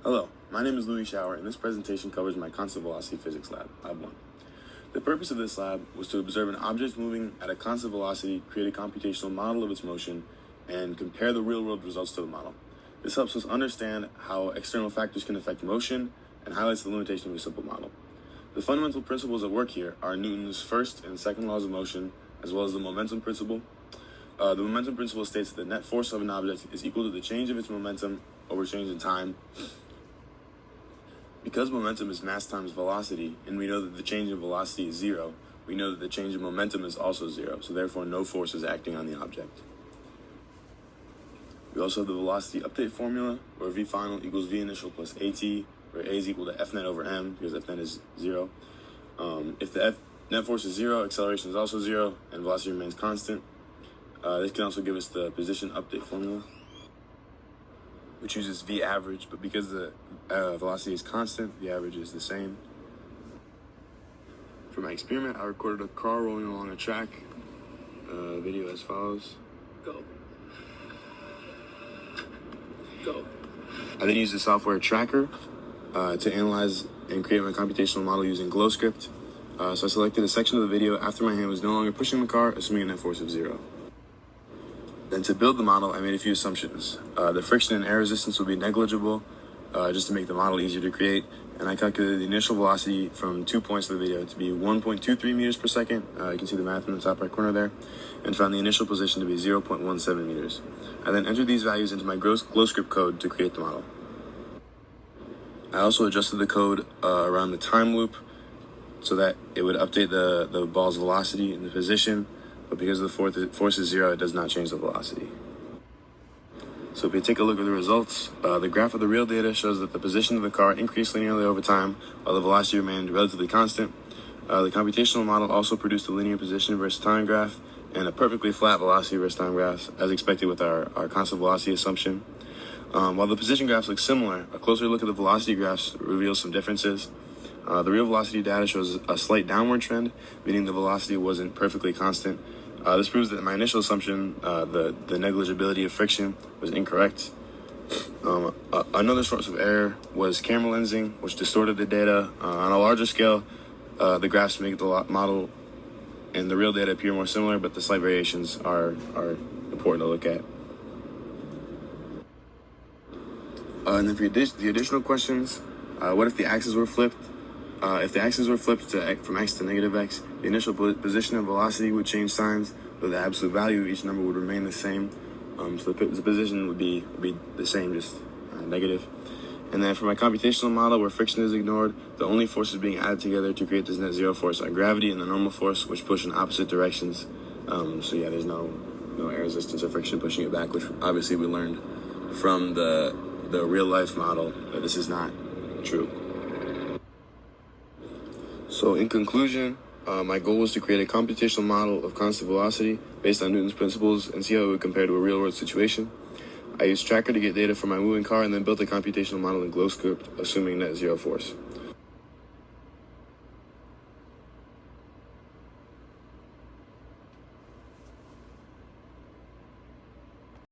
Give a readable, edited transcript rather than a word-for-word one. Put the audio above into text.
Hello, my name is Louis Schauer, and this presentation covers my constant velocity physics lab, Lab 1. The purpose of this lab was to observe an object moving at a constant velocity, create a computational model of its motion, and compare the real-world results to the model. This helps us understand how external factors can affect motion and highlights the limitation of a simple model. The fundamental principles at work here are Newton's first and second laws of motion, as well as the momentum principle. The momentum principle states that the net force of an object is equal to the change of its momentum over change in time. Because momentum is mass times velocity, and we know that the change in velocity is zero, we know that the change in momentum is also zero, so therefore no force is acting on the object. We also have the velocity update formula, where V final equals V initial plus AT, where A is equal to F net over M, because F net is zero. If the net force is zero, acceleration is also zero, and velocity remains constant. This can also give us the position update formula, which uses V average, but because the velocity is constant, the average is the same. For my experiment, I recorded a car rolling along a track. Video as follows. Go. I then used the software Tracker to analyze and create my computational model using GlowScript. So I selected a section of the video after my hand was no longer pushing the car, assuming a net force of zero. Then to build the model, I made a few assumptions. The friction and air resistance would be negligible, just to make the model easier to create. And I calculated the initial velocity from 2 points of the video to be 1.23 meters per second. You can see the math in the top right corner there. And found the initial position to be 0.17 meters. I then entered these values into my GlowScript code to create the model. I also adjusted the code around the time loop so that it would update the ball's velocity and the position. But because the force is zero, it does not change the velocity. So if we take a look at the results, the graph of the real data shows that the position of the car increased linearly over time, while the velocity remained relatively constant. The computational model also produced a linear position versus time graph and a perfectly flat velocity versus time graph, as expected with our constant velocity assumption. While the position graphs look similar, a closer look at the velocity graphs reveals some differences. The real velocity data shows a slight downward trend, meaning the velocity wasn't perfectly constant. This proves that my initial assumption, the negligibility of friction, was incorrect. Another source of error was camera lensing, which distorted the data. On a larger scale, the graphs make the model and the real data appear more similar, but the slight variations are important to look at. And then for the additional questions, what if the axes were flipped? If the axes were flipped from x to negative x, the initial position and velocity would change signs, but the absolute value of each number would remain the same. So the position would be the same, just negative. And then for my computational model, where friction is ignored, the only forces being added together to create this net zero force are gravity and the normal force, which push in opposite directions. So yeah, there's no air resistance or friction pushing it back, which obviously we learned from the real life model that this is not true. So in conclusion, my goal was to create a computational model of constant velocity based on Newton's principles and see how it would compare to a real-world situation. I used Tracker to get data from my moving car and then built a computational model in GlowScript, assuming net zero force.